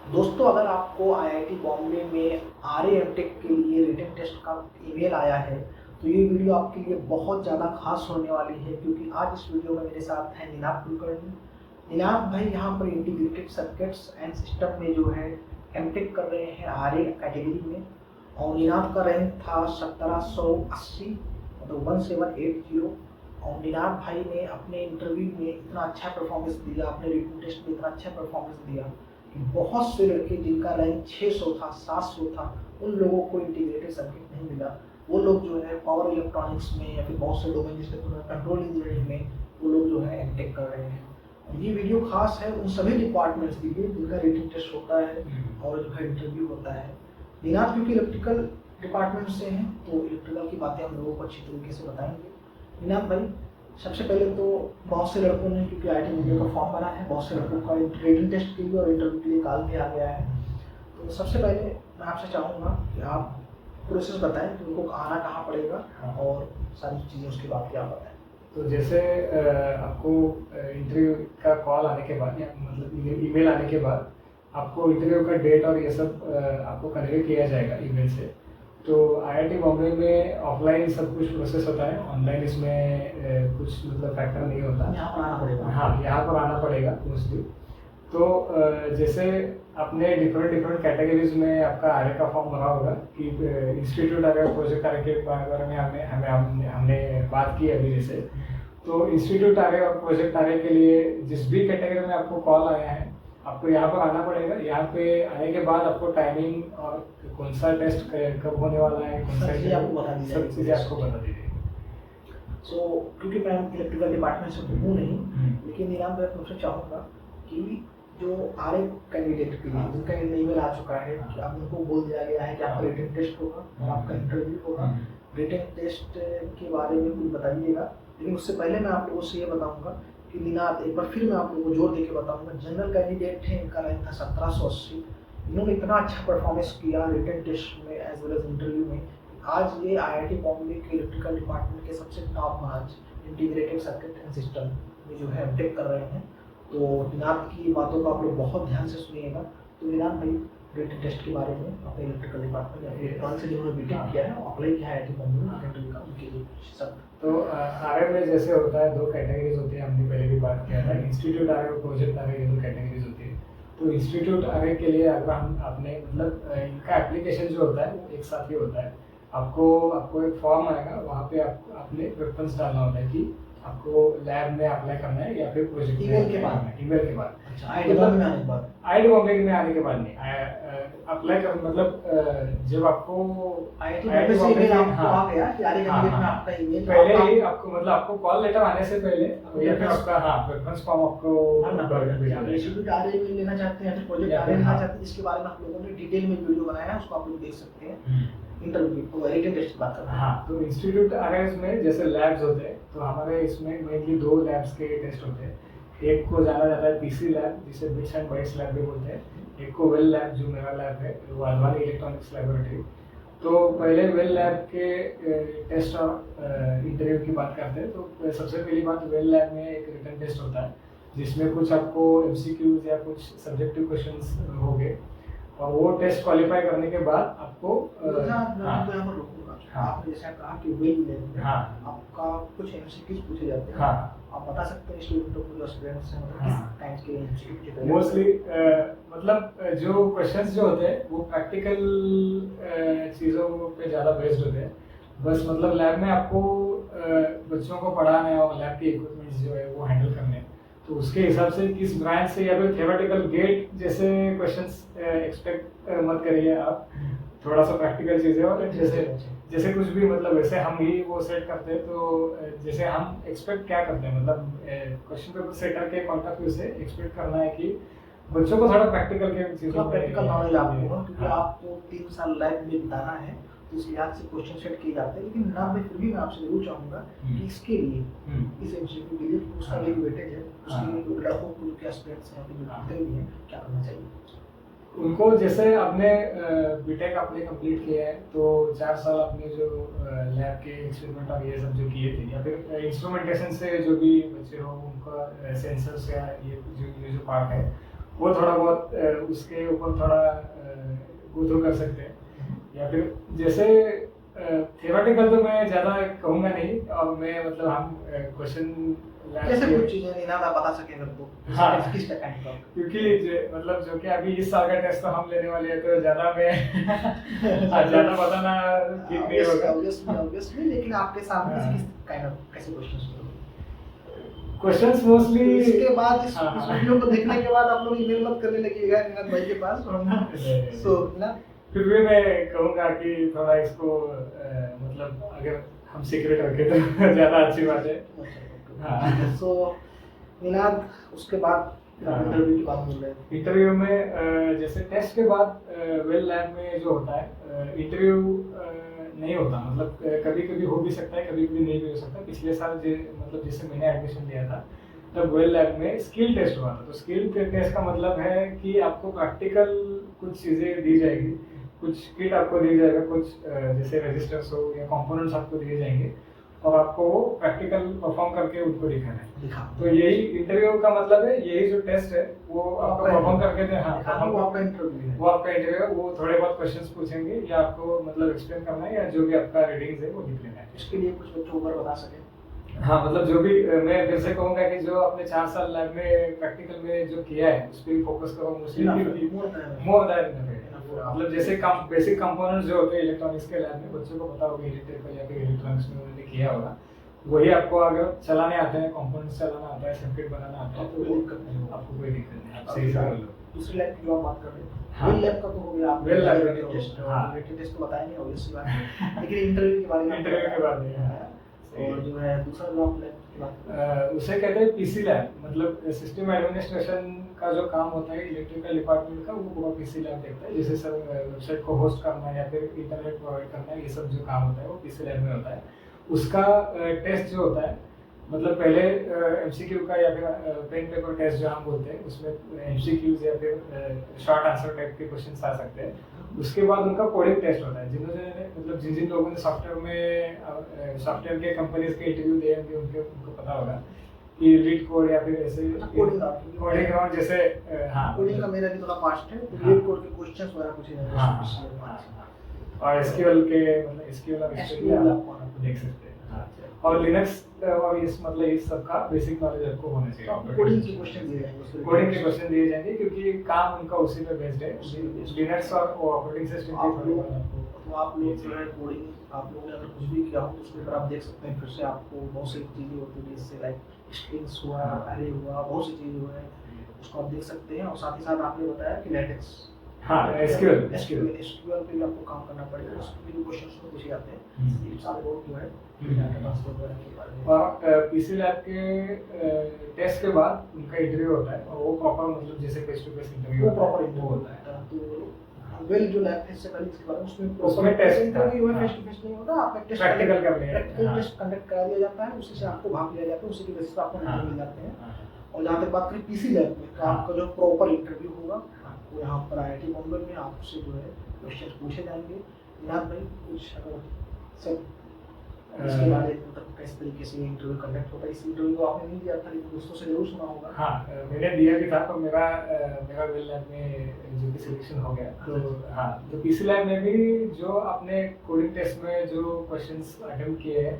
दोस्तों, अगर आपको आईआईटी बॉम्बे में आरए एमटेक के लिए रिटन टेस्ट का ईमेल आया है तो ये वीडियो आपके लिए बहुत ज़्यादा खास होने वाली है, क्योंकि आज इस वीडियो में मेरे साथ हैं निनाद कुलकर्णी। निनाद भाई यहाँ पर इंटीग्रेटेड सर्किट्स एंड सिस्टम में जो है एमटेक कर रहे हैं आरए कैटेगरी में। और निनाद का रैंक था 1780, मतलब 1780। और निनाद भाई ने अपने इंटरव्यू में इतना अच्छा परफॉर्मेंस दिया, अपने रिटन टेस्ट में इतना अच्छा परफॉर्मेंस दिया, बहुत से लड़के जिनका रैंक 600 था, 700 था, उन लोगों को इंटीग्रेटेड सर्किट नहीं मिला। वो लोग जो है पावर इलेक्ट्रॉनिक्स में या फिर बहुत से डोमेन जिसके कंट्रोल इंजीनियरिंग में वो लोग जो है एमटेक कर रहे हैं। और ये वीडियो खास है उन सभी डिपार्टमेंट्स के लिए जिनका रिटन टेस्ट होता है और जो है इंटरव्यू होता है। निनाद क्योंकि इलेक्ट्रिकल डिपार्टमेंट से हैं तो इलेक्ट्रिकल की बातें हम लोगों को अच्छी तरीके से बताएंगे। निनाद भाई, सबसे पहले तो बहुत से लड़कों ने, क्योंकि आईआईटी मुंबई का फॉर्म भरा है, बहुत से लड़कों का रिटन टेस्ट के लिए और इंटरव्यू के लिए कॉल भी आ गया है। तो सबसे पहले मैं आपसे चाहूँगा कि आप प्रोसेस बताएं कि उनको आना कहाँ पड़ेगा और सारी चीज़ें उसके बाद क्या बताएं। तो जैसे आपको इंटरव्यू का कॉल आने के बाद या मतलब ईमेल आने के बाद आपको इंटरव्यू का डेट और ये सब आपको कन्वे किया जाएगा ईमेल से। तो आईआईटी बॉम्बे में ऑफलाइन सब कुछ प्रोसेस होता है, ऑनलाइन इसमें कुछ मतलब फैक्टर नहीं होता। यहाँ पर आना पड़ेगा। हाँ, यहाँ पर आना पड़ेगा मोस्टली। तो जैसे आपने डिफरेंट कैटेगरीज में आपका आरए का फॉर्म भरा होगा कि इंस्टीट्यूट आरए, प्रोजेक्ट आरए के बारे में हमने बात की अभी। जैसे तो इंस्टीट्यूट आरए और प्रोजेक्ट आरए के लिए जिस भी कैटेगरी में आपको कॉल आया है, आपको यहाँ पर आना पड़ेगा। यहाँ पे आने के बाद आपको टाइमिंग और कौन सा टेस्ट कब होने वाला है, कौन सा सब चीज़ें आपको बता दी जाएगी। सो क्योंकि मैं इलेक्ट्रिकल डिपार्टमेंट से हूँ नहीं, लेकिन निनाद भाई मुझसे चाहूँगा कि जो आरए कैंडिडेट के लिए जिनका ईमेल आ चुका है कि अब उनको बोल दिया गया है कि आपका रिटन टेस्ट होगा और आपका इंटरव्यू होगा, रिटन टेस्ट के बारे में कुछ बताइएगा। लेकिन उससे पहले मैं आप लोगों से ये बताऊंगा कि निनाद, एक बार फिर मैं आप लोगों को जोर देके बताऊंगा, जनरल कैंडिडेट है, इनका रैंक था 1780। इन्होंने इतना अच्छा परफॉर्मेंस किया रिटन टेस्ट में एज वेल एज इंटरव्यू में, आज ये आईआईटी बॉम्बे के इलेक्ट्रिकल डिपार्टमेंट के सबसे top branch integrated circuit and system में जो है एमटेक कर रहे हैं। तो निनाद की बातों को आप लोग बहुत ध्यान से सुनिएगा। तो निनाद भाई, रिटन टेस्ट के बारे में अपने इलेक्ट्रिकल डिपार्टमेंट या इलेक्ट्रॉनिक से जिन्होंने बीटेक किया है अप्लाई किया है आईआईटी बॉम्बे में इंटरव्यू का, उनके लिए सब। तो आरए में जैसे होता है, दो कैटेगरीज होती है, हमने पहले भी बात किया था। इंस्टीट्यूट आरए और प्रोजेक्ट आरए, ये दो कैटेगरीज होती है। तो इंस्टीट्यूट आरए के लिए अगर हम अपने मतलब इनका एप्लीकेशन जो होता है वो एक साथ ही होता है। आपको एक फॉर्म आएगा, वहाँ पे आपने प्रेफरेंस डालना होता है कि आपको लैब में अप्लाई करना है या फिर प्रोजेक्ट में ईमेल के बाद। ईमेल के बाद। अच्छा, आईआईटी बॉम्बे में आने के बाद। आईआईटी बॉम्बे में आने के बाद नहीं, अप्लाई कर मतलब जब आपको आईआईटी बॉम्बे से ईमेल आपको आ गया कि आरए कैंडिडेट में आपका ईमेल, पहले ही आपको मतलब आपको कॉल लेटर आने से पहले या फिर आपका प्रेफरेंस फॉर्म आपको इंस्टीट्यूट आरए में लेना चाहते हैं या फिर प्रोजेक्ट आरए लेना चाहते हैं, जिसके बारे में हम लोगों ने डिटेल में वीडियो बनाया है, उसको आप लोग देख सकते हैं। इंटरव्यू तो रिटन टेस्ट की बात कर रहे हैं। हाँ, तो इंस्टीट्यूट आरएस में जैसे लैब्स होते हैं, तो हमारे इसमें मेनली दो लैब्स के टेस्ट होते हैं। एक को जाना जाता है पीसी लैब, जिसे बिट्स एंड बाइट्स लैब भी बोलते हैं। एक को वेल लैब, जो मेरा लैब है, वो अडवाणी इलेक्ट्रॉनिक्स लैबोरेटरी। तो पहले वेल लैब के टेस्ट और इंटरव्यू की बात करते हैं। तो सबसे पहली बात, वेल लैब में एक रिटन टेस्ट होता है जिसमें कुछ आपको एमसीक्यूज या कुछ सब्जेक्टिव क्वेश्चंस होंगे, और वो टेस्ट क्वालिफाई करने के बाद आपको आपने जैसा कहा कि वेल लैब आपका कुछ एमसीक्यूज पूछे जाते हैं। आप बता सकते हैं स्टूडेंटों को, जो स्टूडेंट्स हैं, मतलब किस टाइप के एमसीक्यू पूछे जाते हैं? मोस्टली मतलब जो क्वेश्चंस जो होते हैं वो प्रैक्टिकल चीज़ों पे ज़्यादा बेस्ड होते हैं। बस मतलब लैब में आपको बच्चों को पढ़ाना है और लैब के इक्विपमेंट्स जो है वो हैंडल करने हैं, तो उसके हिसाब से किस ब्रांच से या फिर थ्योरेटिकल गेट जैसे क्वेश्चंस एक्सपेक्ट मत करिए आप। थोड़ा सा प्रैक्टिकल चीज़ें, और जैसे कुछ भी मतलब वैसे हम ही वो सेट करते हैं। तो जैसे हम एक्सपेक्ट क्या करते हैं, मतलब क्वेश्चन पेपर सेटर के पॉइंट ऑफ व्यू से एक्सपेक्ट करना है कि बच्चों को थोड़ा प्रैक्टिकल के चीज़ों में प्रैक्टिकल नॉलेज आपको होगा, क्योंकि आपको 3 साल लैब में बिताना है, तो इस लिहाज से क्वेश्चन सेट किए जाते हैं। लेकिन ना, मैं फिर भी मैं आपसे जरूर चाहूँगा कि इसके लिए, इस एमसीक्यू के लिए उसका एक वेटेज है, उसके लिए लड़कों को के एस्पेक्ट्स हैं भी हैं, क्या करना चाहिए उनको? जैसे आपने बीटेक आपने कंप्लीट किया है, तो 4 साल आपने जो लैब के एक्सपेरिमेंट और ये सब जो किए थे, या फिर इंस्ट्रूमेंटेशन से जो भी बच्चे हो उनका सेंसर्स या ये जो पार्ट है, वो थोड़ा बहुत उसके ऊपर थोड़ा गो थ्रू कर सकते हैं। या फिर जैसे थियोरेटिकल तो मैं ज़्यादा कहूँगा नहीं, और मैं मतलब हम क्वेश्चन जैसे कुछ चीजें नहीं ना बता सके मेरे को, हाँ। किस टाइप का क्योंकि मतलब जो कि अभी इस साल का टेस्ट तो हम लेने वाले हैं, तो ज़्यादा मैं ज़्यादा बताना ठीक नहीं होगा। ऑब्वियसली, लेकिन आपके सामने हाँ। किस काइंड ऑफ कैसे क्वेश्चंस क्वेश्चंस मोस्टली इसके बाद इस हाँ। वीडियो को देखने के बाद आप लोग ईमेल मत करने लगिएगा निनाद भाई के पास। सो ना फिर भी मैं कहूँगा कि थोड़ा इसको मतलब अगर हम सीक्रेट रखें तो ज़्यादा अच्छी बात है। हाँ। सो निनाद, उसके बाद हाँ। इंटरव्यू की बात बोल रहे हैं। इंटरव्यू में जैसे टेस्ट के बाद वेल लैब में जो होता है इंटरव्यू नहीं होता, मतलब कभी कभी हो भी सकता है, कभी कभी नहीं भी हो सकता। पिछले साल मतलब जैसे मैंने एडमिशन लिया था तब वेल लैब में स्किल टेस्ट हुआ था। तो स्किल टेस्ट का मतलब है कि आपको प्रैक्टिकल कुछ चीज़ें दी जाएगी, कुछ किट आपको दी जाएगा, कुछ जैसे रजिस्टर्स हो या कंपोनेंट्स आपको दिए जाएंगे, और आपको वो प्रैक्टिकल परफॉर्म करके उनको दिखाना है। तो यही इंटरव्यू का मतलब है, यही जो टेस्ट है वो आपको परफॉर्म करके दे। हाँ, वो आपका इंटरव्यू है। वो आपका इंटरव्यू है। वो थोड़े बहुत क्वेश्चंस पूछेंगे या आपको मतलब एक्सप्लेन करना है, या जो भी आपका रीडिंग्स है वो लिख लेना है। इसके लिए कुछ बच्चों को बता सके। हाँ, मतलब जो भी मैं फिर से कहूँगा कि जो आपने 4 साल लैब में प्रैक्टिकल में जो किया है उस पर भी फोकस करो मोस्टली। मोर दैट मतलब जैसे बेसिक कंपोनेंट्स जो होते हैं इलेक्ट्रॉनिक्स के लैब में बच्चों को पता होगा, इलेक्ट्रिकल या फिर इलेक्ट्रॉनिक्स में उन्होंने किया होगा, वही आपको अगर चलाने आते हैं, कंपोनेंट्स चलाना आता है, सर्किट बनाना आता है, तो आपको कोई दिक्कत नहीं, आप सही से कर लो। दूसरी लैब की जो आप बात कर रहे हैं, हाँ। वेल लैब का तो हो गया, आप well lab written test, written test तो बताया नहीं ऑब्वियसली बात है, लेकिन इंटरव्यू के बारे में इंटरव्यू के बारे में और जो है दूसरा जो आप लैब की बात उसे कहते हैं पीसी लैब। मतलब सिस्टम एडमिनिस्ट्रेशन का जो काम होता है इलेक्ट्रिकल डिपार्टमेंट का, वो पूरा पीसी लैब देखता है। जैसे सर वेबसाइट को होस्ट करना है या फिर इंटरनेट प्रोवाइड करना है, ये सब जो काम होता है वो पीसी लैब में होता है। उसका टेस्ट जो होता है, मतलब पहले एमसीक्यू का या फिर पेन पेपर टेस्ट जो हम बोलते हैं, उसमें एमसीक्यूज या फिर शॉर्ट आंसर टाइप के क्वेश्चंस आ सकते हैं। उसके बाद उनका कोडिंग टेस्ट होता है। जिन्होंने मतलब जिन जिन लोगों ने सॉफ्टवेयर के कंपनीज के इंटरव्यू दिए होंगे उनको पता होगा कि लीड कोड या फिर ऐसे कोडिंग और जैसे हाँ कोडिंग का मेरा भी थोड़ा पास्ट है, तो लीड कोड के क्वेश्चंस वगैरह कुछ नहीं हाँ, और एसक्यूएल के मतलब एसक्यूएल आप देख सकते हैं। और लिनक्स और इस मतलब इस सब का बेसिक नॉलेज आपको होना चाहिए। कोडिंग के क्वेश्चन दिए जाएंगे, कोडिंग के क्वेश्चन दिए जाएंगे क्योंकि काम उनका उसी पे बेस्ड है। लिनक्स और ऑपरेटिंग सिस्टम के थोड़े बहुत आपको, तो आप लोग जो है कोडिंग आप लोगों ने अगर कुछ भी किया हो तो उसके ऊपर आप देख सकते हैं, फिर से आपको बहुत सारी चीज़ें होती है जिससे लाइक स्ट्रिंग्स हुआ, अरे हुआ, बहुत सी चीज़ें हुआ है, उसको आप देख सकते हैं। और साथ ही साथ आपने बताया कि लैटेक्स, हाँ एसक्यूएल पे भी आपको काम करना पड़ेगा, उसके भी क्वेश्चंस तो पूछे जाते हैं। ये सारे लोग जो है डाटा ट्रांसफर वगैरह के बारे में। और पीसी लैब के टेस्ट के बाद उनका इंटरव्यू होता है, और वो प्रॉपर मतलब जैसे face to face interview proper interview होता है। तो वेल जो लैब टेस्ट से पहले इसके बारे में उसमें टेस्ट इंटरव्यू है, फेस टू फेस नहीं होता, आप टेस्ट प्रैक्टिकल कर लिया, प्रैक्टिकल टेस्ट कंडक्ट करा दिया जाता है, उसी से आपको भाग लिया जाता है, उसी के बेसिस पर आपको नंबर मिल जाते हैं। और जहाँ तक बात करें पीसी लैब में, तो आपका जो प्रॉपर इंटरव्यू होगा वो यहाँ पर आईआईटी बॉम्बे में आपसे जो है क्वेश्चन पूछे जाएंगे। निनाद भाई कुछ अगर सर इसके बारे में मतलब किस तरीके से इंटरव्यू कंडक्ट होता है, इस इंटरव्यू को आपने नहीं दिया था लेकिन दोस्तों से जरूर सुना होगा। हाँ, मैंने दिया भी था, तो मेरा वेल लैब में जो भी सिलेक्शन हो गया। तो हाँ, तो पीसी लैब में भी जो आपने कोडिंग टेस्ट में जो क्वेश्चंस अटेम्प्ट किए हैं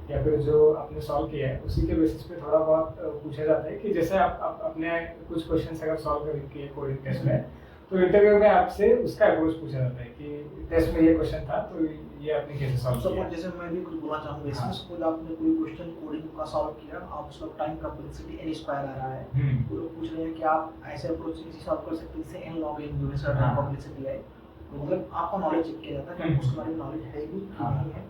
या फिर जो आपने सॉल्व किया है, उसी के बेसिस पे थोड़ा बहुत पूछा जाता है कि जैसे आप अपने कुछ क्वेश्चंस अगर सॉल्व कर किए कोडिंग टेस्ट में, तो इंटरव्यू में आपसे उसका अप्रोच पूछा जाता है कि टेस्ट में ये क्वेश्चन था तो ये आपने कैसे सॉल्व किया। जैसे मैं भी कुछ बोलना चाहूँगा इसमें, सपोज आपने कोई क्वेश्चन कोडिंग का सॉल्व किया, आप उसका टाइम कॉम्प्लेक्सिटी n स्क्वायर आ रहा है, तो लोग पूछ रहे हैं कि आप ऐसे अप्रोच से सॉल्व कर सकते हैं जिससे n log n जो है सर टाइम कॉम्प्लेक्सिटी है, तो मतलब आपका नॉलेज चेक किया जाता है कि उसके बारे में नॉलेज है भी नहीं है।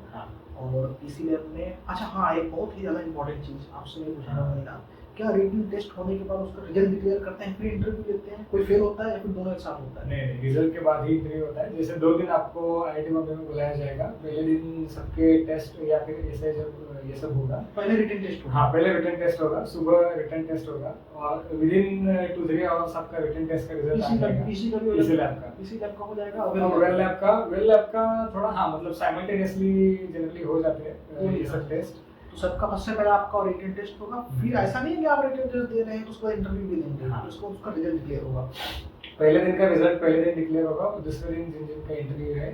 और पीसी लैब में अच्छा हाँ, एक बहुत ही ज़्यादा इंपॉर्टेंट चीज़ आपसे मैं पूछना चाहूँगा, क्या रिटन टेस्ट होने के बाद उसका रिजल्ट डिक्लेयर करते हैं फिर इंटरव्यू लेते हैं, कोई फेल होता है या फिर दोनों एक साथ होता है? नहीं, रिजल्ट के बाद ही इंटरव्यू होता है। जैसे 2 दिन आपको आईआईटी बॉम्बे में बुलाया जाएगा। पहले दिन सबके टेस्ट या फिर ऐसे जब ये सब होगा, पहले रिटन टेस्ट होगा। हाँ, पहले रिटन टेस्ट होगा, सुबह रिटन टेस्ट होगा और विदिन 2-3 आवर्स आपका रिटन टेस्ट का रिजल्ट आ जाएगा। पीसी लैब का हो जाएगा और वेल लैब का थोड़ा हाँ मतलब साइमल्टेनियसली जनरली हो जाते हैं ये सब टेस्ट। तो सबका सबसे पहले आपका रिटन टेस्ट होगा, फिर ऐसा नहीं है कि आप रिटन टेस्ट दे रहे हैं तो उसको इंटरव्यू भी देंगे, हाँ। फिर उसको उसका रिजल्ट डिक्लेयर होगा। पहले दिन का रिजल्ट पहले दिन डिक्लेयर होगा, और दूसरे दिन जिन जिन का इंटरव्यू है,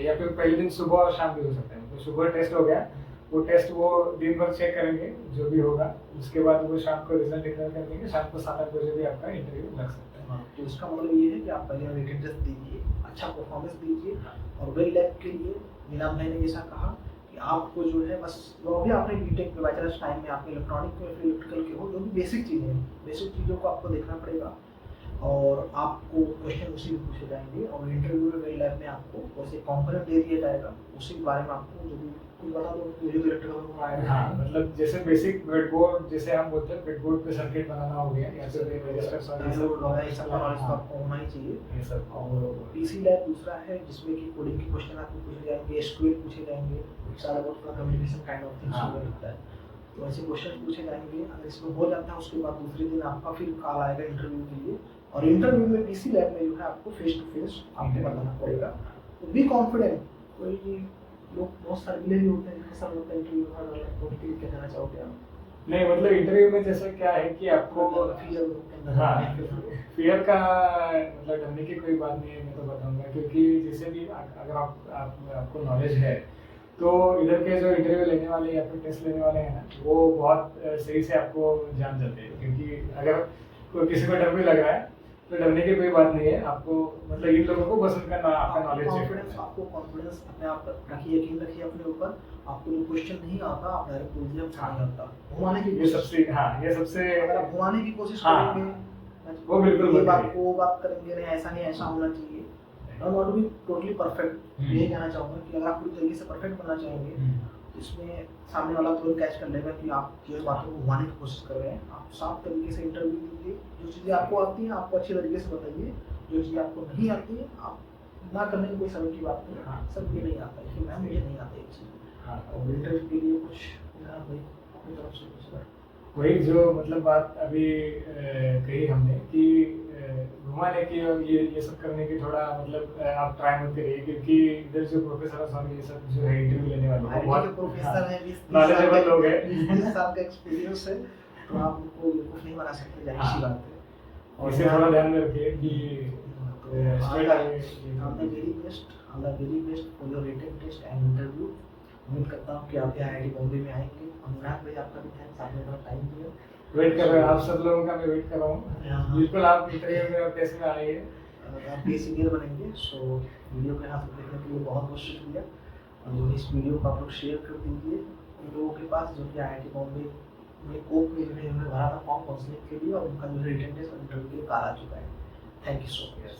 या फिर पहले दिन सुबह और शाम भी हो सकता है। तो सुबह टेस्ट हो गया, वो टेस्ट वो दिन भर चेक करेंगे जो भी होगा, उसके बाद वो शाम को रिजल्ट डिक्लेयर कर देंगे, शाम को 7-8 बजे भी आपका इंटरव्यू लग सकता है। तो इसका मतलब ये है कि आप पहले रिटन टेस्ट दीजिए, अच्छा परफॉर्मेंस दीजिए, और वेल लैब के लिए नीलाम भाई ने जैसा कहा कि आपको जो है बस जो भी आपने बीटेक में बैचलर्स टाइम में आपने इलेक्ट्रॉनिक में फिर इलेक्ट्रिकल के हो, जो भी बेसिक चीज़ें हैं, बेसिक चीज़ों को आपको देखना पड़ेगा, और आपको क्वेश्चन उसी में पूछे जाएंगे, और इंटरव्यू में वेल लैब में आपको वैसे कंपोनेंट दे दिया जाएगा, उसी के बारे में आपको जो भी कुछ बता दो, मुझे तो इलेक्ट्रिकल में आया। हाँ, मतलब जैसे बेसिक ब्रेडबोर्ड, जैसे हम बोलते हैं ब्रेडबोर्ड पे सर्किट बनाना हो गया, या फिर रजिस्टर्स और ये सब नॉलेज तो आपको होना ही चाहिए। ये सब। और पीसी लैब दूसरा है जिसमें कि कोडिंग के क्वेश्चन आपको पूछे जाएंगे, एसक्यूएल पूछे जाएंगे, सारा बहुत पूरा कम्युनिकेशन काइंड ऑफ थिंग्स हाँ। होता है, तो ऐसे क्वेश्चन पूछे जाएंगे। अगर इसमें हो जाता है उसके बाद दूसरे दिन आपका फिर कॉल आएगा इंटरव्यू के लिए, और इंटरव्यू में पीसी लैब में जो है आपको फेस टू फेस आपको बताना पड़ेगा। तो बी कॉन्फिडेंट। कोई लोग बहुत सारे मिले भी होते हैं जिनके साथ होता है इंटरव्यू में, तो उनके लिए क्या कहना चाहोगे आप? नहीं, मतलब इंटरव्यू में जैसे क्या है कि आपको हाँ, फियर का मतलब डरने की कोई बात नहीं है, मैं तो बताऊंगा, क्योंकि जैसे भी अगर आपको नॉलेज है, तो इधर के जो इंटरव्यू लेने वाले या फिर टेस्ट लेने वाले हैं ना, वो बहुत सही से आपको जान जाते हैं। क्योंकि अगर कोई किसी को डर भी लग रहा है तो डरने की कोई बात नहीं है, आपको मतलब इन लोगों को बस उनका आपका नॉलेज है। आपको कॉन्फिडेंस अपने आप पर रखिए, यकीन रखिए अपने ऊपर। आपको जो क्वेश्चन नहीं आता आप डायरेक्ट बोल दिए आपको नहीं आता, घुमाने की ये सबसे अगर आप घुमाने की कोशिश हाँ, करेंगे वो बिल्कुल ये मत बात करिए। को बात करेंगे नहीं, ऐसा नहीं, ऐसा होना चाहिए, नॉट बी टोटली परफेक्ट। यही कहना चाहूँगा कि अगर आप पूरी तरीके से परफेक्ट बनना चाहेंगे तो इसमें सामने वाला तुरंत कैच कर लेगा कि आप किस बातों को घुमाने की कोशिश कर रहे हैं। आप साफ तरीके से इंटरव्यू दीजिए, जो चीज़ें आपको आती हैं आपको अच्छे तरीके से बताइए, जो चीज़ें आपको नहीं आती है आप ना करने की कोई शर्म की बात नहीं है। हाँ। सब ये नहीं आता है कि मैम मुझे नहीं आता ये चीज़। हाँ। और इंटरव्यू के लिए कुछ भाई अपनी तरफ से कुछ वही जो मतलब बात अभी कही हमने कि घुमाने की और ये सब करने की थोड़ा मतलब आप ट्राई मत करिए, क्योंकि इधर जो प्रोफेसर और ये सब जो है इंटरव्यू लेने वाले हैं बहुत प्रोफेसर है, 20 नॉलेजेबल लोग हैं, 20 साल का एक्सपीरियंस है, तो आप उनको बेवकूफ नहीं बना सकते, जाहिर सी बात है। और इसे थोड़ा ध्यान में रखिए कि all the very best for your written test and interview. उम्मीद करता हूँ कि आप IIT बॉम्बे में आएंगे। अनुराग भाई आपका भी थैंक्स, आपने अपना टाइम दिया। वेट कर रहे हैं आप सब लोगों का, मैं वेट कर रहा हाँ। हूँ। बिल्कुल आप इंटरव्यू में और टेस्ट में आइए, आप ये सीनियर बनेंगे। सो वीडियो को यहाँ तक देखने के लिए बहुत बहुत शुक्रिया, और जो इस वीडियो को आप लोग शेयर कर दीजिए उन लोगों के पास जो कि IIT बॉम्बे में कोप में जो है उन्होंने भरा था फॉर्म काउंसलिंग के लिए, और उनका जो है रिटन टेस्ट और इंटरव्यू के लिए कॉल आ चुका है। Thank you so much.